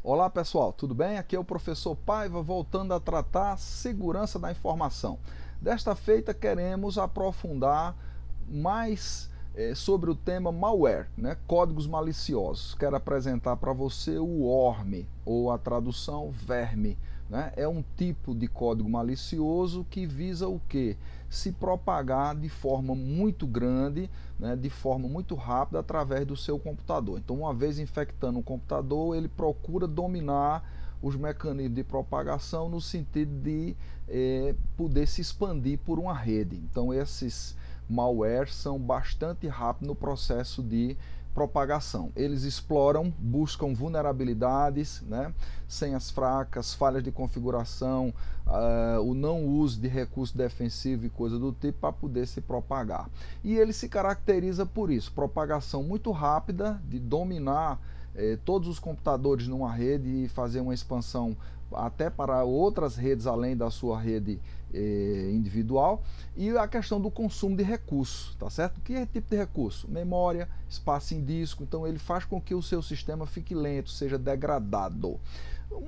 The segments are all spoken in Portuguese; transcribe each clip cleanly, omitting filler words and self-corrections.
Olá pessoal, tudo bem? Aqui é o professor Paiva voltando a tratar segurança da informação. Desta feita queremos aprofundar mais sobre o tema malware, né? Códigos maliciosos. Quero apresentar para você o worm, ou a tradução verme. Né? É um tipo de código malicioso que visa o quê? Se propagar de forma muito grande, né? De forma muito rápida através do seu computador. Então, uma vez infectando o computador, ele procura dominar os mecanismos de propagação no sentido de poder se expandir por uma rede. Então, esses malwares são bastante rápidos no processo de propagação. Eles exploram, buscam vulnerabilidades, né, senhas fracas, falhas de configuração, o não uso de recurso defensivo e coisa do tipo para poder se propagar. E ele se caracteriza por isso, propagação muito rápida, de dominar todos os computadores numa rede e fazer uma expansão até para outras redes além da sua rede individual, e a questão do consumo de recursos, tá certo? Que tipo de recurso? Memória, espaço em disco. Então ele faz com que o seu sistema fique lento, seja degradado.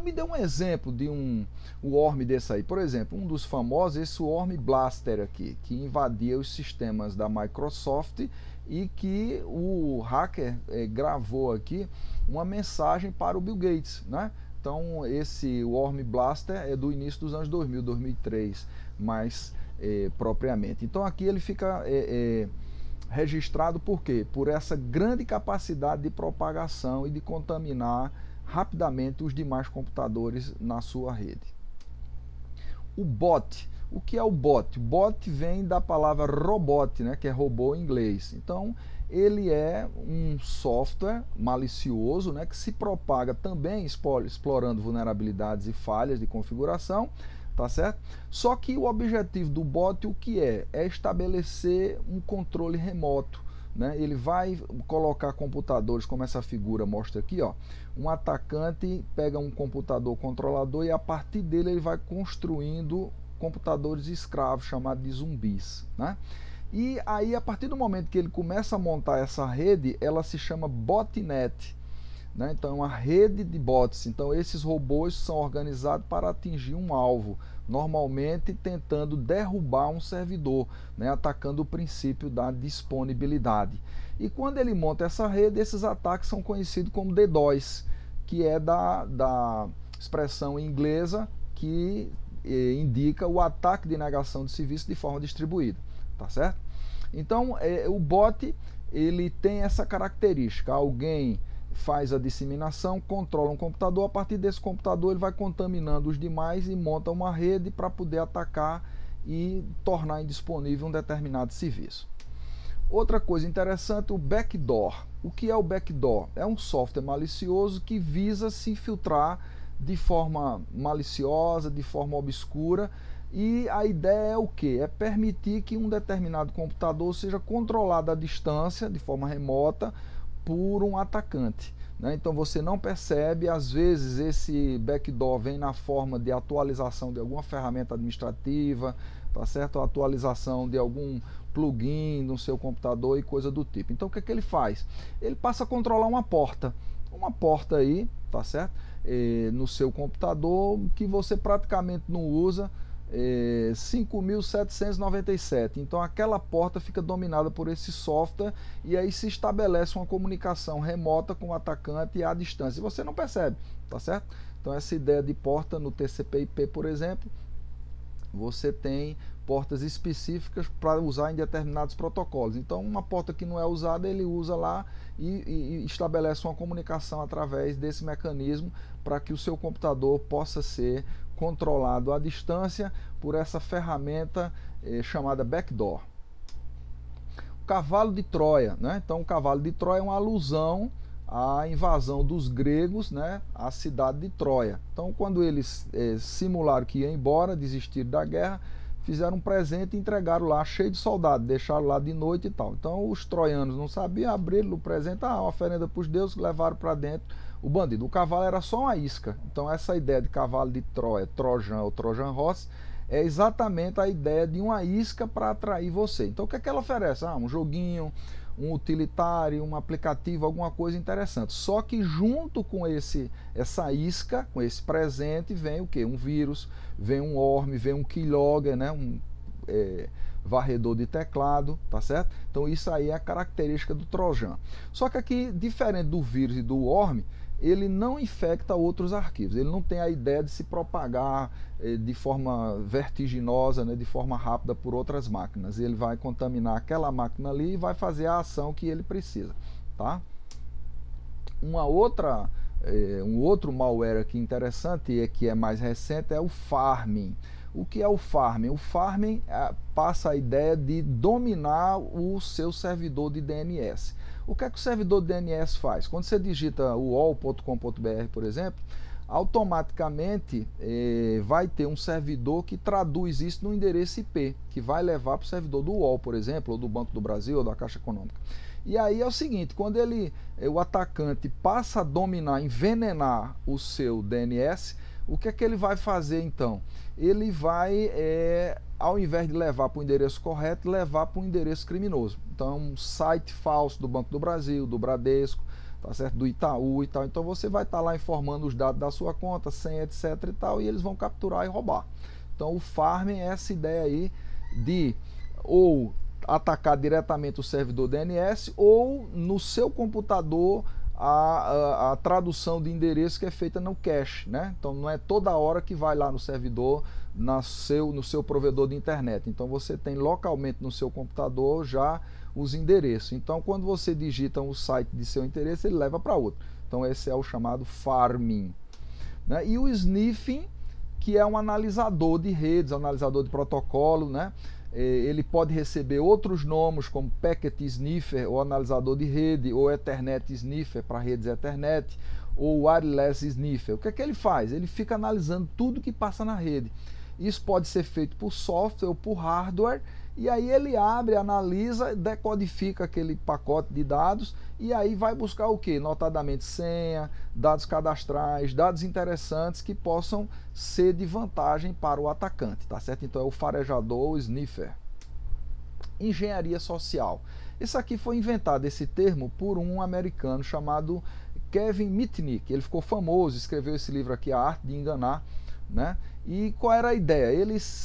Me dê um exemplo de um worm desse aí. Por exemplo, um dos famosos, esse Worm Blaster aqui, que invadia os sistemas da Microsoft e que o hacker gravou aqui uma mensagem para o Bill Gates, né? Então esse Worm Blaster é do início dos anos 2000, 2003, mais propriamente. Então aqui ele fica registrado por quê? Por essa grande capacidade de propagação e de contaminar rapidamente os demais computadores na sua rede. O bot. O que é o bot? Bot vem da palavra robot, né, que é robô em inglês. Então, ele é um software malicioso, né, que se propaga também explorando vulnerabilidades e falhas de configuração, tá certo? Só que o objetivo do bot o que é? É estabelecer um controle remoto. Né? Ele vai colocar computadores, como essa figura mostra aqui, ó. Um atacante pega um computador controlador e a partir dele ele vai construindo computadores escravos, chamados de zumbis. Né? E aí, a partir do momento que ele começa a montar essa rede, ela se chama botnet. Né? Então, é uma rede de bots. Então, esses robôs são organizados para atingir um alvo, normalmente tentando derrubar um servidor, né? Atacando o princípio da disponibilidade. E quando ele monta essa rede, esses ataques são conhecidos como DDoS, que é da expressão inglesa que indica o ataque de negação de serviço de forma distribuída, tá certo? Então, o bot ele tem essa característica: alguém faz a disseminação, controla um computador, a partir desse computador ele vai contaminando os demais e monta uma rede para poder atacar e tornar indisponível um determinado serviço. Outra coisa interessante, o backdoor. O que é o backdoor? É um software malicioso que visa se infiltrar de forma maliciosa, de forma obscura, e a ideia é o que? É permitir que um determinado computador seja controlado à distância, de forma remota, por um atacante. Né? Então você não percebe, às vezes esse backdoor vem na forma de atualização de alguma ferramenta administrativa, tá certo? A atualização de algum plugin no seu computador e coisa do tipo. Então o que é que ele faz? Ele passa a controlar uma porta aí, tá certo? No seu computador que você praticamente não usa. 5.797. Então aquela porta fica dominada por esse software e aí se estabelece uma comunicação remota com o atacante à distância. E você não percebe, tá certo? Então essa ideia de porta no TCP/IP, por exemplo, você tem portas específicas para usar em determinados protocolos. Então uma porta que não é usada, ele usa lá e estabelece uma comunicação através desse mecanismo para que o seu computador possa ser controlado à distância por essa ferramenta chamada backdoor. O cavalo de Troia, né? Então o cavalo de Troia é uma alusão à invasão dos gregos, né, à cidade de Troia. Então quando eles simularam que iam embora, desistiram da guerra, fizeram um presente e entregaram lá cheio de soldados, deixaram lá de noite e tal. Então os troianos não sabiam, abriram o presente, uma oferenda para os deuses, levaram para dentro o bandido. O cavalo era só uma isca. Então essa ideia de cavalo de Troia, Trojan ou Trojan Horse, é exatamente a ideia de uma isca para atrair você. Então o que é que ela oferece? Um joguinho, um utilitário, um aplicativo, alguma coisa interessante. Só que junto com essa isca, com esse presente, vem o quê? Um vírus, vem um worm, vem um keylogger, né? Varredor de teclado, tá certo? Então isso aí é a característica do Trojan. Só que aqui, diferente do vírus e do worm, ele não infecta outros arquivos, ele não tem a ideia de se propagar de forma vertiginosa, né, de forma rápida por outras máquinas. Ele vai contaminar aquela máquina ali e vai fazer a ação que ele precisa, tá? Um outro malware aqui interessante e que é mais recente é o Farming. O que é o Farming? O Farming passa a ideia de dominar o seu servidor de DNS. O que é que o servidor de DNS faz? Quando você digita uol.com.br, por exemplo, automaticamente vai ter um servidor que traduz isso no endereço IP, que vai levar para o servidor do UOL, por exemplo, ou do Banco do Brasil, ou da Caixa Econômica. E aí é o seguinte, quando o atacante passa a dominar, envenenar o seu DNS, o que é que ele vai fazer então? Ele vai, ao invés de levar para o endereço correto, levar para o endereço criminoso. Então, um site falso do Banco do Brasil, do Bradesco, tá certo? Do Itaú e tal. Então você vai estar lá informando os dados da sua conta, senha, etc e tal, e eles vão capturar e roubar. Então o farming é essa ideia aí de ou atacar diretamente o servidor DNS ou no seu computador a tradução de endereço que é feita no cache, né? Então não é toda hora que vai lá no servidor, no seu provedor de internet. Então você tem localmente no seu computador já os endereços. Então quando você digita o site de seu interesse, ele leva para outro. Então esse é o chamado farming, né? E o sniffing, que é um analisador de redes, analisador de protocolo, né? Ele pode receber outros nomes como Packet Sniffer, ou analisador de rede, ou Ethernet Sniffer para redes Ethernet, ou Wireless Sniffer. O que é que ele faz? Ele fica analisando tudo que passa na rede. Isso pode ser feito por software ou por hardware, e aí ele abre, analisa, decodifica aquele pacote de dados, e aí vai buscar o que? Notadamente senha, dados cadastrais, dados interessantes que possam ser de vantagem para o atacante, tá certo? Então é o farejador, o sniffer. Engenharia social. Esse aqui foi inventado, esse termo, por um americano chamado Kevin Mitnick. Ele ficou famoso, escreveu esse livro aqui, A Arte de Enganar, né? E qual era a ideia?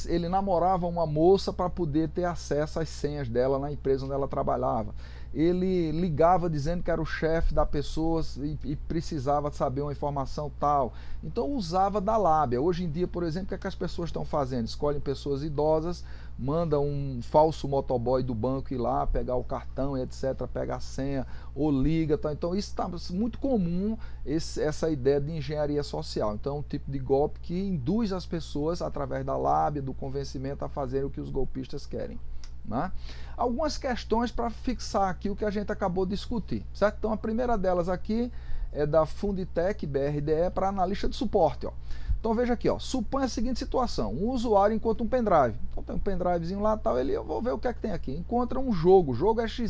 Ele namorava uma moça para poder ter acesso às senhas dela na empresa onde ela trabalhava. Ele ligava dizendo que era o chefe da pessoa e precisava saber uma informação tal. Então usava da lábia. Hoje em dia, por exemplo, o que as pessoas estão fazendo? Escolhem pessoas idosas, mandam um falso motoboy do banco ir lá, pegar o cartão e etc, pega a senha ou liga. Tá? Então isso está muito comum, essa ideia de engenharia social. Então é um tipo de golpe que induz as pessoas, através da lábia, do convencimento, a fazerem o que os golpistas querem. Né? Algumas questões para fixar aqui o que a gente acabou de discutir, certo? Então a primeira delas aqui é da Funditec BRDE para analista de suporte. Ó. Então veja aqui, ó, suponha a seguinte situação: um usuário encontra um pendrive. Então tem um pendrivezinho lá, tal, eu vou ver o que é que tem aqui. Encontra um jogo exe,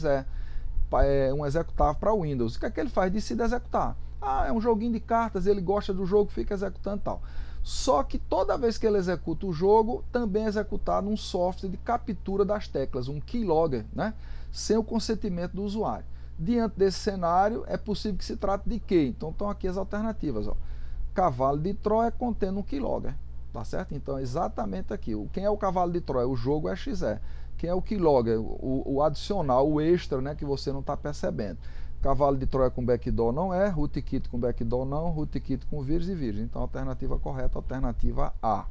um executável para Windows. O que é que ele faz? Decide executar. Ah, é um joguinho de cartas, ele gosta do jogo, fica executando tal. Só que toda vez que ele executa o jogo, também é executado um software de captura das teclas, um keylogger, né? Sem o consentimento do usuário. Diante desse cenário, é possível que se trate de quê? Então estão aqui as alternativas. Ó. Cavalo de Troia contendo um keylogger, tá certo? Então exatamente aqui. Quem é o cavalo de Troia? O jogo exe. Quem é o keylogger? O adicional, o extra, né, que você não está percebendo. Cavalo de Troia com backdoor não é, rootkit com backdoor não, rootkit com vírus e vírus. Então, alternativa correta, alternativa A.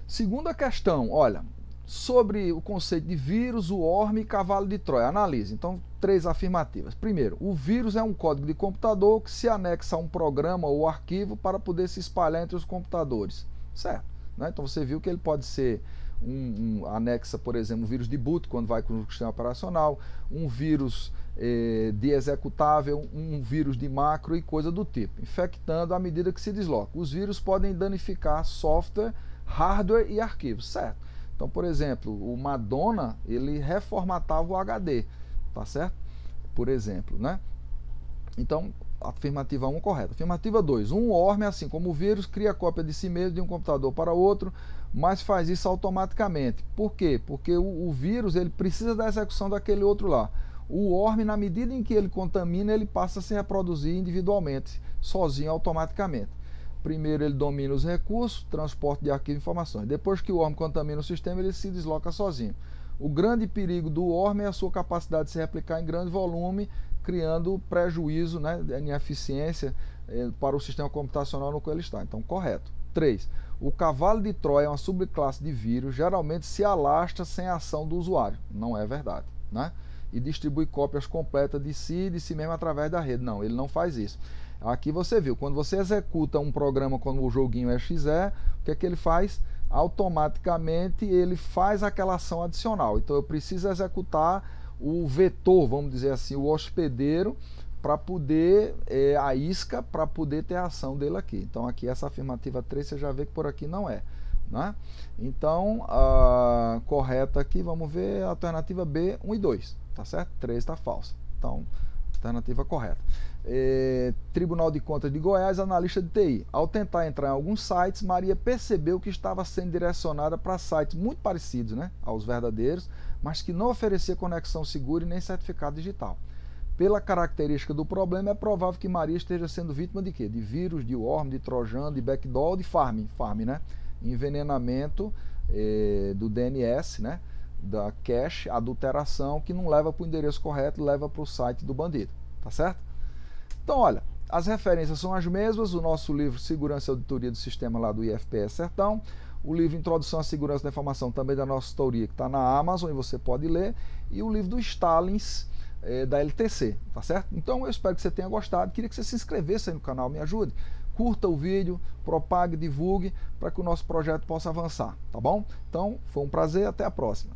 Segunda questão, olha, sobre o conceito de vírus, o worm e cavalo de Troia. Analise. Então, 3 afirmativas. Primeiro, o vírus é um código de computador que se anexa a um programa ou arquivo para poder se espalhar entre os computadores. Certo? Né? Então, você viu que ele pode ser anexa, por exemplo, um vírus de boot, quando vai com o sistema operacional, um vírus de executável, um vírus de macro e coisa do tipo, infectando à medida que se desloca. Os vírus podem danificar software, hardware e arquivos, certo? Então, por exemplo, o Madonna, ele reformatava o HD, tá certo? Por exemplo, né? Então, afirmativa 1 correta. Afirmativa 2, um worm, assim como o vírus, cria cópia de si mesmo de um computador para outro, mas faz isso automaticamente. Por quê? Porque o vírus ele precisa da execução daquele outro lá. O worm, na medida em que ele contamina, ele passa a se reproduzir individualmente, sozinho, automaticamente. Primeiro ele domina os recursos, transporte de arquivos e informações. Depois que o worm contamina o sistema, ele se desloca sozinho. O grande perigo do worm é a sua capacidade de se replicar em grande volume, criando prejuízo, né, de ineficiência para o sistema computacional no qual ele está. Então, correto. 3. O cavalo de Troia é uma subclasse de vírus, geralmente se alastra sem a ação do usuário. Não é verdade, né? E distribui cópias completas de si mesmo através da rede. Não, ele não faz isso. Aqui você viu, quando você executa um programa como o joguinho exe, o que é que ele faz? Automaticamente ele faz aquela ação adicional. Então eu preciso executar o vetor, vamos dizer assim, o hospedeiro, para poder, a isca, para poder ter a ação dele aqui. Então aqui essa afirmativa 3 você já vê que por aqui não é, né? Então a correta aqui, vamos ver a alternativa B, 1 e 2, tá certo? 3 está falsa. Então, alternativa correta. Tribunal de Contas de Goiás, analista de TI. Ao tentar entrar em alguns sites, Maria percebeu que estava sendo direcionada para sites muito parecidos, né, aos verdadeiros, mas que não oferecia conexão segura e nem certificado digital. Pela característica do problema, é provável que Maria esteja sendo vítima de quê? De vírus, de worm, de trojan, de backdoor, de farm, né? Envenenamento do DNS, né? Da cache, adulteração, que não leva para o endereço correto, leva para o site do bandido, tá certo? Então, olha, as referências são as mesmas, o nosso livro Segurança e Auditoria do Sistema lá do IFPS Sertão, o livro Introdução à Segurança da Informação, também da nossa autoria, que está na Amazon e você pode ler, e o livro do Stalins, da LTC, tá certo? Então eu espero que você tenha gostado, queria que você se inscrevesse aí no canal, me ajude, curta o vídeo, propague, divulgue, para que o nosso projeto possa avançar, tá bom? Então, foi um prazer, até a próxima.